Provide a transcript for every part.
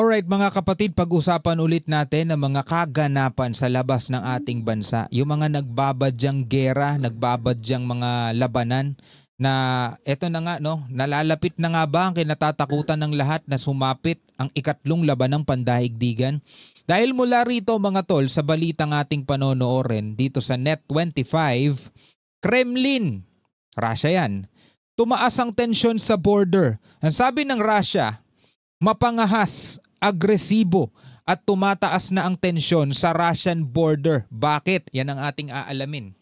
Alright mga kapatid, pag-usapan ulit natin ang mga kaganapan sa labas ng ating bansa. Yung mga nagbabadyang gera, nagbabadyang mga labanan na eto na nga no, nalalapit na nga ba ang kinatatakutan ng lahat na sumapit ang ikatlong labanang pandaigdigan? Dahil mula rito mga tol, sa balitang ating panonoorin dito sa Net25, Kremlin, Russia yan, tumaas ang tensyon sa border. Ang sabi ng Russia, mapangahas, agresibo at tumataas na ang tensyon sa Russian border. Bakit? Yan ang ating aalamin.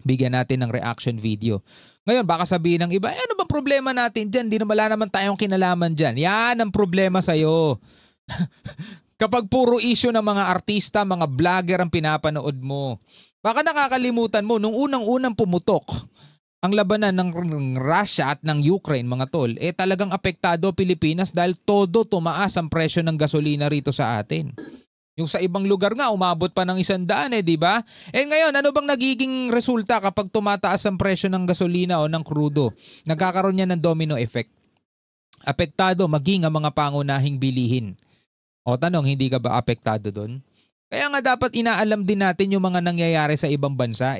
Bigyan natin ng reaction video. Ngayon baka sabihin ng iba, ano bang problema natin dyan? Di na wala naman tayong kinalaman dyan. Yan ang problema sa'yo. Kapag puro issue ng mga artista, mga vlogger ang pinapanood mo, baka nakakalimutan mo nung unang-unang pumutok ang labanan ng Russia at ng Ukraine mga tol, talagang apektado Pilipinas dahil todo tumaas ang presyo ng gasolina rito sa atin. Yung sa ibang lugar nga, umabot pa ng 100 di ba? Ngayon, ano bang nagiging resulta kapag tumataas ang presyo ng gasolina o ng krudo? Nagkakaroon niya ng domino effect. Apektado maging ang mga pangunahing bilihin. O tanong, hindi ka ba apektado doon? Kaya nga dapat inaalam din natin yung mga nangyayari sa ibang bansa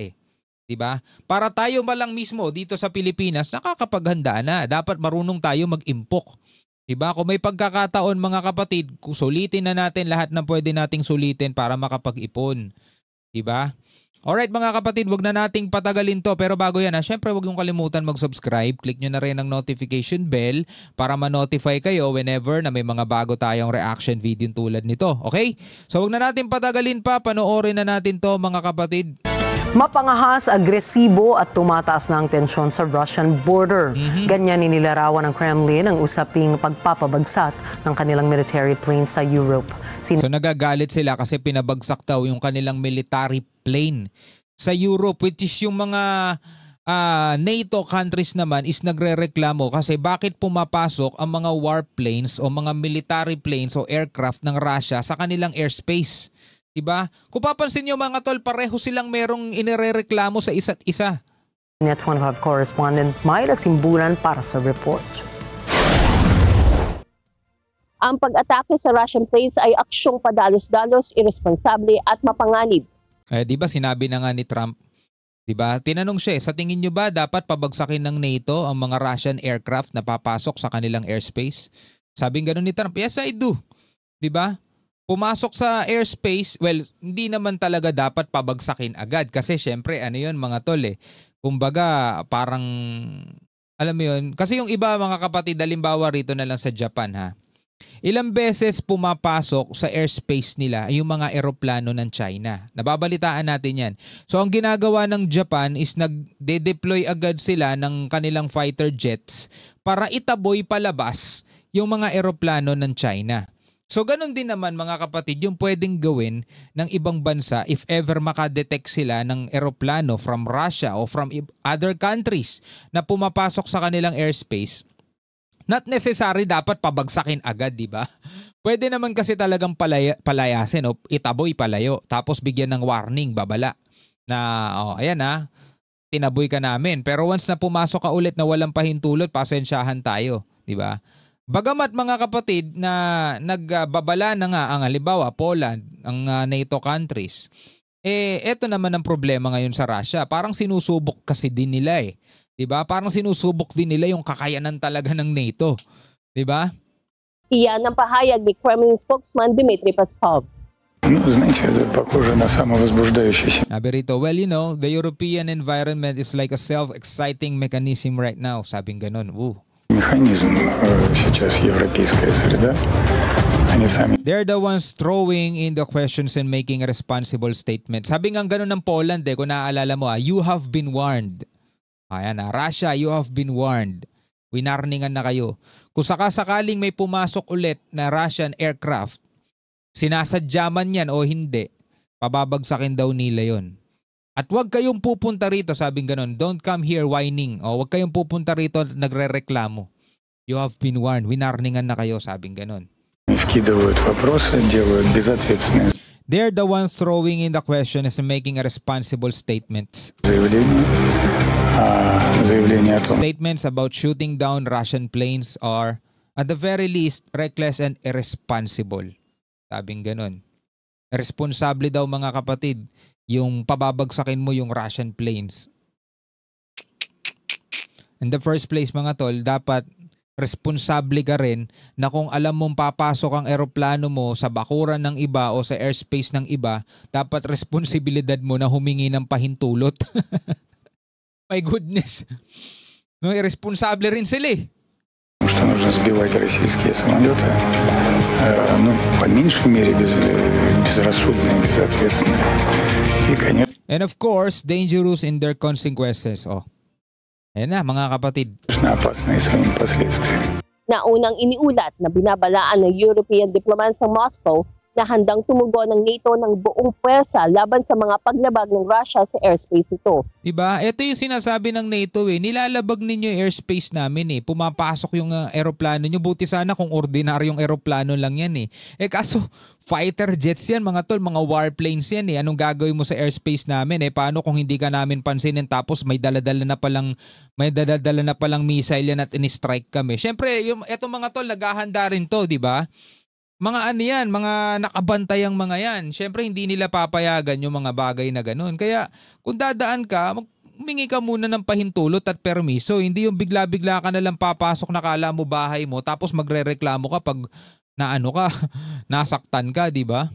Diba? Para tayo malang mismo dito sa Pilipinas, nakakapaghanda na. Dapat marunong tayo mag-impok. Diba? Kung may pagkakataon mga kapatid, sulitin na natin lahat na pwede nating sulitin para makapag-ipon. Diba? Alright mga kapatid, wag na nating patagalin to. Pero bago yan syempre wag yung kalimutan mag-subscribe. Click nyo na rin ang notification bell para ma-notify kayo whenever na may mga bago tayong reaction video tulad nito. Okay? So wag na natin patagalin pa. Panoorin na natin to mga kapatid. Mapangahas, agresibo at tumataas na ang tensyon sa Russian border. Ganyan inilarawan ng Kremlin ang usaping pagpapabagsak ng kanilang military planes sa Europe. So nagagalit sila kasi pinabagsak daw yung kanilang military plane sa Europe, which is yung mga NATO countries naman is nagrereklamo kasi bakit pumapasok ang mga warplanes o mga military planes o aircraft ng Russia sa kanilang airspace. Diba? Kung papansin nyo mga tol, pareho silang merong inirereklamo sa isa't isa. Net25 correspondent Myra Simbulan para sa report. Ang pag-atake sa Russian planes ay aksyong padalos-dalos, irresponsable at mapanganib. Diba sinabi na nga ni Trump, diba? Tinanong siya, sa tingin nyo ba dapat pabagsakin ng NATO ang mga Russian aircraft na papasok sa kanilang airspace? Sabing gano'n ni Trump, yes I do. Diba? Pumasok sa airspace, well, hindi naman talaga dapat pabagsakin agad kasi syempre ano yun mga tol kumbaga parang, alam mo yun, kasi yung iba mga kapatid, halimbawa rito na lang sa Japan ilang beses pumapasok sa airspace nila yung mga eroplano ng China. Nababalitaan natin yan. So ang ginagawa ng Japan is nagde-deploy agad sila ng kanilang fighter jets para itaboy palabas yung mga eroplano ng China. So ganun din naman mga kapatid yung pwedeng gawin ng ibang bansa if ever makadetect sila ng eroplano from Russia o from other countries na pumapasok sa kanilang airspace. Not necessary dapat pabagsakin agad, di ba? Pwede naman kasi talagang palayasin o itaboy palayo tapos bigyan ng warning, babala na ayan tinaboy ka namin. Pero once na pumasok ka ulit na walang pahintulot, pasensyahan tayo, di ba? Bagamat mga kapatid na nagbabala na nga ang halimbawa Poland, ang NATO countries, eto naman ang problema ngayon sa Russia. Parang sinusubok kasi din nila Diba? Parang sinusubok din nila yung kakayanan talaga ng NATO. Diba? Iyan ang pahayag ni Kremlin spokesman Dmitry Peskov. Sabi rito, well, you know, the European environment is like a self-exciting mechanism right now. Sabing ganun. They're the ones throwing in the questions and making a responsible statement. Sabi nga ganun ng Poland kung naaalala mo you have been warned. Ayan Russia, you have been warned. Winarningan na kayo. Kung sakasakaling may pumasok ulit na Russian aircraft, sinasadya man yan o hindi, pababagsakin daw nila yon. At huwag kayong pupunta rito, sabing ganun, don't come here whining. O huwag kayong pupunta rito nagre-reklamo. You have been warned. Winarningan na kayo, sabing ganun. They're the ones throwing in the questions and making a responsible statements. Statements about shooting down Russian planes or At the very least, reckless and irresponsible. Sabing ganun. Irresponsable daw mga kapatid, yung pababagsakin mo yung Russian planes. In the first place mga tol, dapat responsable ka rin na kung alam mong papasok ang eroplano mo sa bakuran ng iba o sa airspace ng iba, dapat responsibilidad mo na humingi ng pahintulot. My goodness. No, irresponsable rin sila eh. Что нужно сбивать российские самолеты, по меньшей мере безрассудные, безответственные. И, конечно, And of course, dangerous in their consequences. Oh. Ayan na mga kapatid. опасные своими последствиями. Naunang iniulat na binabalaan ng European diplomats sa Moscow na handang tumugon ng NATO ng buong puwersa laban sa mga paglabag ng Russia sa airspace nito. Diba? Ito yung sinasabi ng NATO eh. Nilalabag ninyo yung airspace namin eh. Pumapasok yung aeroplano nyo. Buti sana kung ordinaryong aeroplano lang yan eh. Kaso fighter jets yan mga tol, mga warplanes yan eh. Anong gagawin mo sa airspace namin eh? Paano kung hindi ka namin pansinin tapos may daladala na palang missile yan at in-strike kami. Syempre, eto mga tol, naghahanda rin to, diba? Mga ano yan, mga nakabantayang mga yan. Siyempre hindi nila papayagan yung mga bagay na ganun. Kaya kung dadaan ka, humingi ka muna ng pahintulot at permiso. Hindi yung bigla-bigla ka na lang papasok na kala mo bahay mo tapos magrereklamo ka pag nasaktan ka, di ba?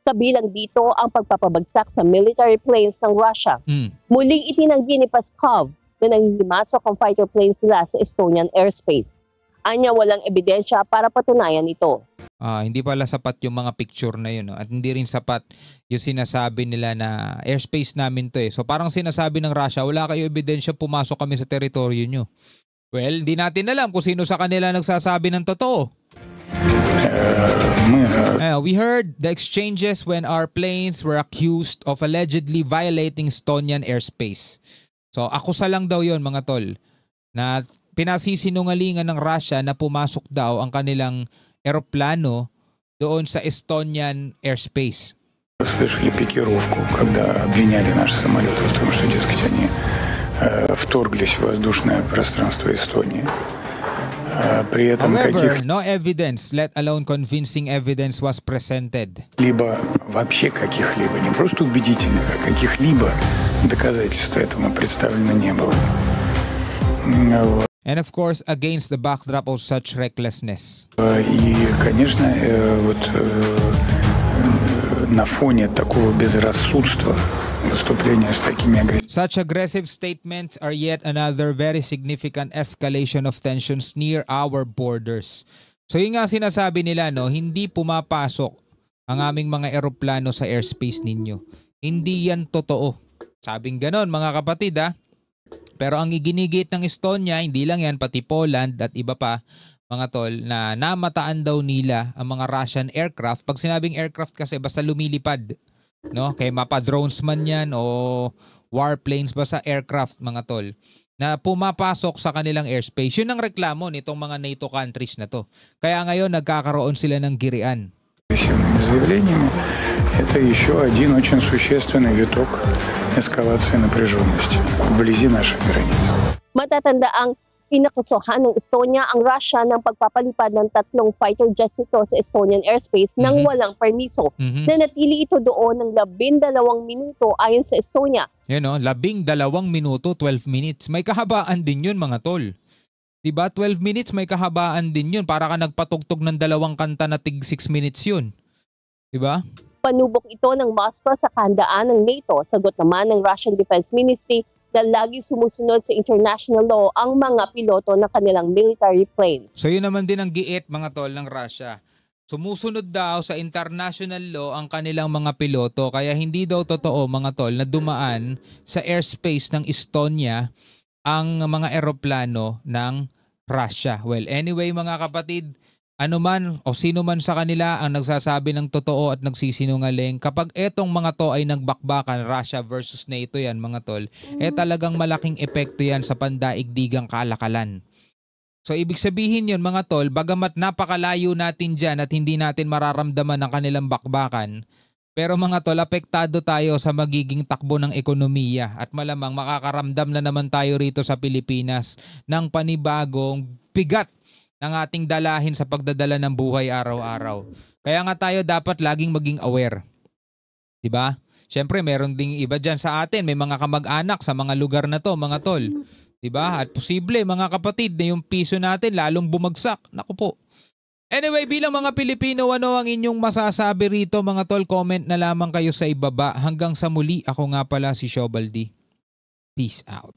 Kabilang dito ang pagpapabagsak sa military planes ng Russia. Muling itinanggi ni Peskov na nanghihimasok ang fighter planes nila sa Estonian airspace. Anya walang ebidensya para patunayan ito. Hindi pala sapat yung mga picture na yun. No? At hindi rin sapat yung sinasabi nila na airspace namin to eh. So parang sinasabi ng Russia, wala kayo ebidensya pumasok kami sa teritoryo nyo. Well, di natin alam kung sino sa kanila nagsasabi ng totoo. We heard the exchanges when our planes were accused of allegedly violating Estonian airspace. So akusa lang daw yon mga tol na pinasisinungalingan ng Russia na pumasok daw ang kanilang aeroplano doon sa Estonian airspace. Слышали пикировку, когда обвиняли наши самолеты в том, что, дескать, они вторглись в воздушное пространство Эстонии. При этом However, no evidence, let alone convincing evidence, was presented. Либо вообще каких-либо, не просто убедительных, а каких-либо доказательств этому представлено не было. And of course, against the backdrop of such recklessness. И, конечно, на фоне такого безрассудства выступления с такими агрессивными. Such aggressive statements are yet another very significant escalation of tensions near our borders. So yung nga sinasabi nila, no, hindi pumapasok ang aming mga eroplano sa airspace ninyo. Hindi yan totoo. Sabing ganon mga kapatid ha. Pero ang iginigit ng Estonia, hindi lang yan, pati Poland at iba pa, mga tol, na namataan daw nila ang mga Russian aircraft. Pag sinabing aircraft kasi basta lumilipad, no? Kaya mapa-drones man yan o warplanes, basta aircraft mga tol, na pumapasok sa kanilang airspace. Yun ang reklamo nitong mga NATO countries na to. Kaya ngayon nagkakaroon sila ng girian. Заявлениями это еще один очень существенный виток эскалации напряженности вблизи наших границ. Matatanda ang pinakusuhan ng Estonia ang Russia ng pagpapalipad ng 3 fighter jets nito sa Estonian airspace nang walang permiso. Nanatili ito doon ng 12 minuto ayon sa Estonia. Yan o, 12 minuto, 12 minutes. May kahabaan din yun mga tol. Diba? 12 minutes may kahabaan din yun. Para ka nagpatugtog ng 2 kanta na tig 6 minutes yun. Diba? Panubok ito ng Moscow sa kahandaan ng NATO. Sagot naman ng Russian Defense Ministry na lagi sumusunod sa international law ang mga piloto ng kanilang military planes. So yun naman din ang giit mga tol ng Russia. Sumusunod daw sa international law ang kanilang mga piloto. Kaya hindi daw totoo mga tol na dumaan sa airspace ng Estonia ang mga eroplano ng Russia. Well, anyway mga kapatid, ano man o sino man sa kanila ang nagsasabi ng totoo at nagsisinungaling, kapag etong mga to ay nagbakbakan, Russia versus NATO yan mga tol, talagang malaking epekto yan sa pandaigdigang kalakalan. So ibig sabihin yun mga tol, bagamat napakalayo natin dyan at hindi natin mararamdaman ang kanilang bakbakan, pero mga tol, apektado tayo sa magiging takbo ng ekonomiya at malamang makakaramdam na naman tayo rito sa Pilipinas ng panibagong bigat ng ating dalahin sa pagdadala ng buhay araw-araw. Kaya nga tayo dapat laging maging aware. 'Di ba? Siyempre, meron ding iba dyan sa atin. May mga kamag-anak sa mga lugar na to, mga tol. 'Di ba? At posible, mga kapatid, na yung piso natin lalong bumagsak. Naku po. Anyway, bilang mga Pilipino, ano ang inyong masasabi rito, mga tol? Comment na lamang kayo sa ibaba. Hanggang sa muli, ako nga pala si Shobaldi. Peace out.